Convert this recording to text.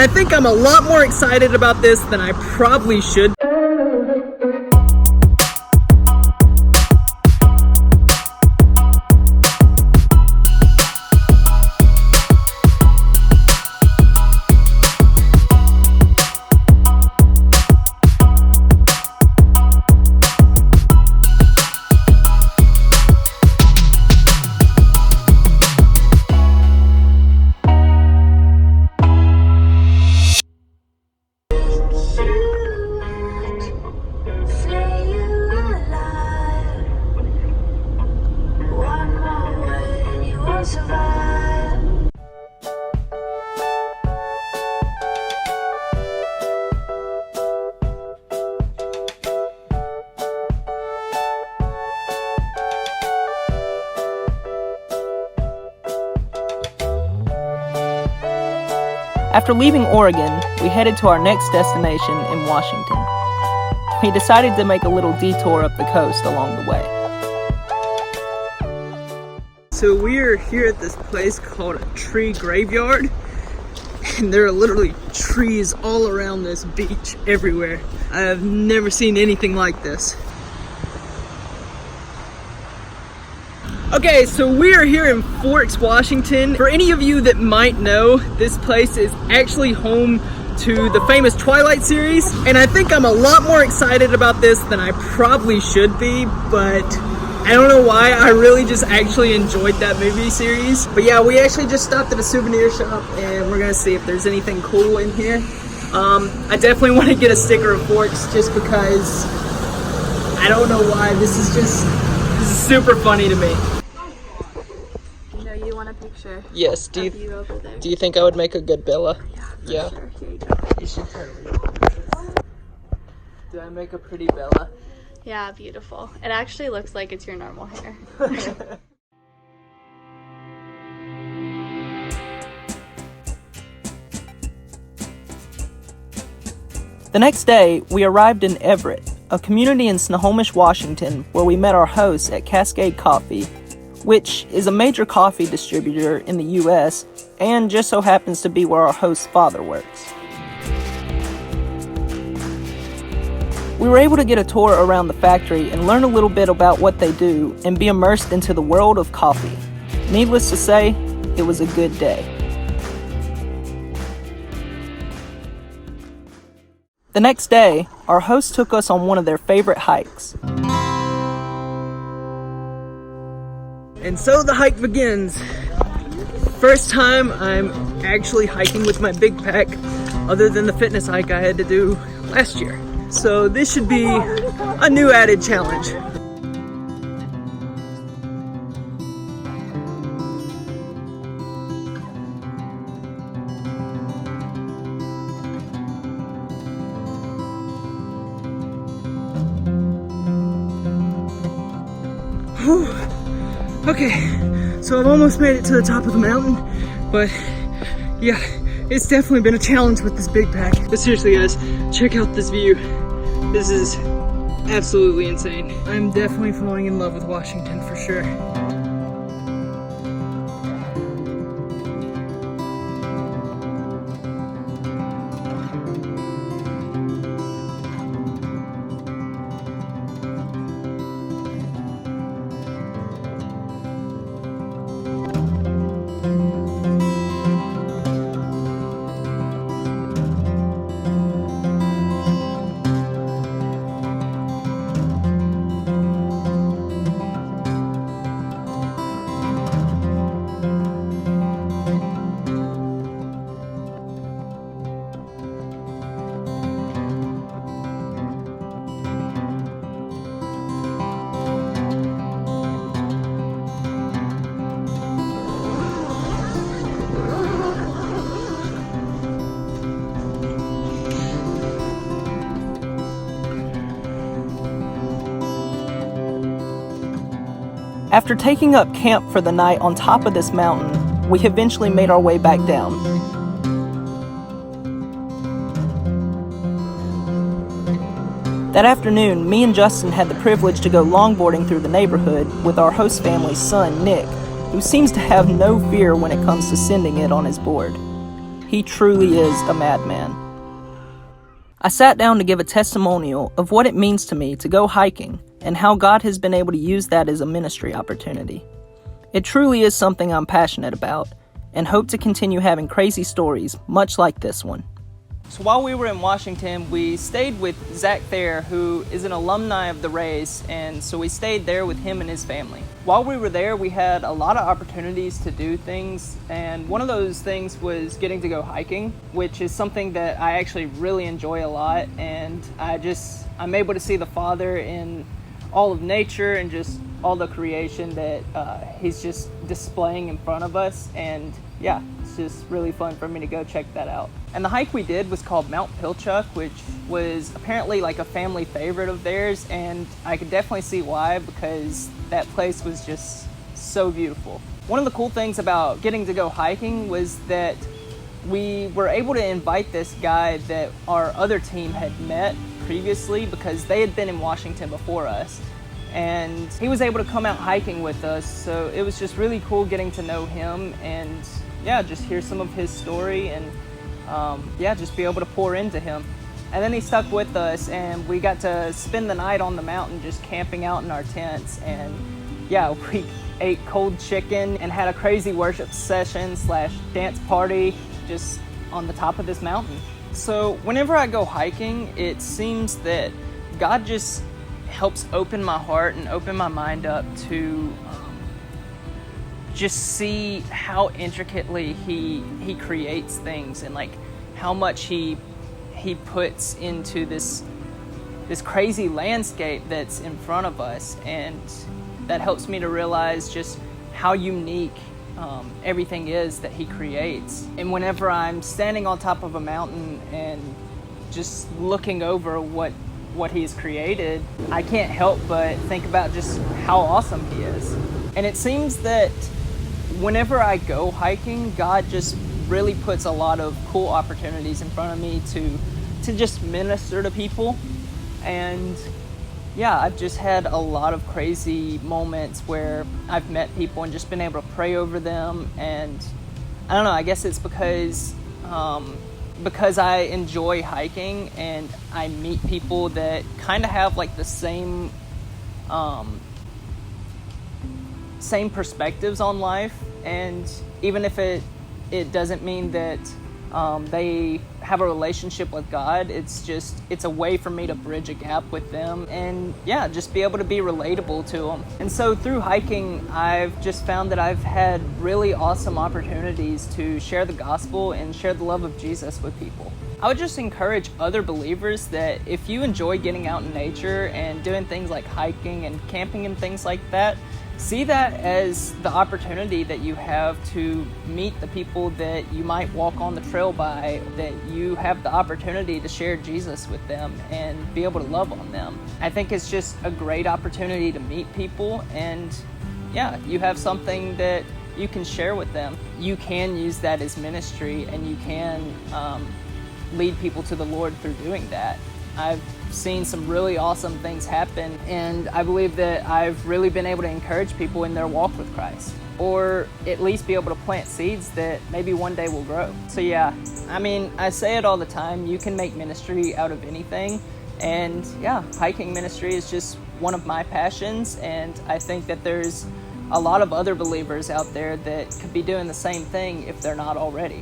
I think I'm a lot more excited about this than I probably should. After leaving Oregon, we headed to our next destination in Washington. We decided to make a little detour up the coast along the way. So we are here at this place called a tree graveyard, and there are literally trees all around this beach everywhere. I have never seen anything like this. Okay, so we are here in Forks, Washington. For any of you that might know, this place is actually home to the famous Twilight series, and I think I'm a lot more excited about this than I probably should be, but I don't know why. I really just actually enjoyed that movie series. But yeah, we actually just stopped at a souvenir shop, and we're gonna see if there's anything cool in here. I definitely want to get a sticker of Forks just because I don't know why. This is super funny to me. You want a picture? Yes. Do you think I would make a good Bella? Yeah. Sure. Here you go. You should totally. Do I make a pretty Bella? Yeah, beautiful. It actually looks like it's your normal hair. The next day, we arrived in Everett, a community in Snohomish, Washington, where we met our hosts at Cascade Coffee, which is a major coffee distributor in the U.S. and just so happens to be where our host's father works. We were able to get a tour around the factory and learn a little bit about what they do and be immersed into the world of coffee. Needless to say, it was a good day. The next day, our host took us on one of their favorite hikes. And so the hike begins. First time I'm actually hiking with my big pack, other than the fitness hike I had to do last year. So this should be a new added challenge. Whew. Okay, so I've almost made it to the top of the mountain, but yeah, it's definitely been a challenge with this big pack. But seriously guys, check out this view. This is absolutely insane. I'm definitely falling in love with Washington for sure. After taking up camp for the night on top of this mountain, we eventually made our way back down. That afternoon, me and Justin had the privilege to go longboarding through the neighborhood with our host family's son, Nick, who seems to have no fear when it comes to sending it on his board. He truly is a madman. I sat down to give a testimonial of what it means to me to go hiking and how God has been able to use that as a ministry opportunity. It truly is something I'm passionate about and hope to continue having crazy stories much like this one. So while we were in Washington, we stayed with Zach Thayer, who is an alumni of the Rays, and so we stayed there with him and his family. While we were there, we had a lot of opportunities to do things, and one of those things was getting to go hiking, which is something that I actually really enjoy a lot, and I'm able to see the Father in all of nature and just all the creation that he's just displaying in front of us, and yeah, it's just really fun for me to go check that out. And the hike we did was called Mount Pilchuck, which was apparently like a family favorite of theirs, and I could definitely see why, because that place was just so beautiful. One of the cool things about getting to go hiking was that we were able to invite this guy that our other team had met previously, because they had been in Washington before us, and he was able to come out hiking with us, so it was just really cool getting to know him and just hear some of his story and just be able to pour into him. And then he stuck with us, and we got to spend the night on the mountain just camping out in our tents, and we ate cold chicken and had a crazy worship session / dance party just on the top of this mountain. So whenever I go hiking, it seems that God just helps open my heart and open my mind up to just see how intricately he creates things, and like how much he puts into this crazy landscape that's in front of us, and that helps me to realize just how unique everything is that he creates. And whenever I'm standing on top of a mountain and just looking over what he's created, I can't help but think about just how awesome he is. And it seems that whenever I go hiking, God just really puts a lot of cool opportunities in front of me to just minister to people. And I've just had a lot of crazy moments where I've met people and just been able to pray over them. And I don't know, I guess it's because I enjoy hiking and I meet people that kind of have like the same perspectives on life, and even if it doesn't mean that they have a relationship with God, it's a way for me to bridge a gap with them and just be able to be relatable to them. And so through hiking, I've just found that I've had really awesome opportunities to share the gospel and share the love of Jesus with people. I would just encourage other believers that if you enjoy getting out in nature and doing things like hiking and camping and things like that, see that as the opportunity that you have to meet the people that you might walk on the trail by, that you have the opportunity to share Jesus with them and be able to love on them. I think it's just a great opportunity to meet people, and you have something that you can share with them. You can use that as ministry, and you can lead people to the Lord through doing that. I've seen some really awesome things happen, and I believe that I've really been able to encourage people in their walk with Christ, or at least be able to plant seeds that maybe one day will grow. So I say it all the time, you can make ministry out of anything, and hiking ministry is just one of my passions, and I think that there's a lot of other believers out there that could be doing the same thing if they're not already.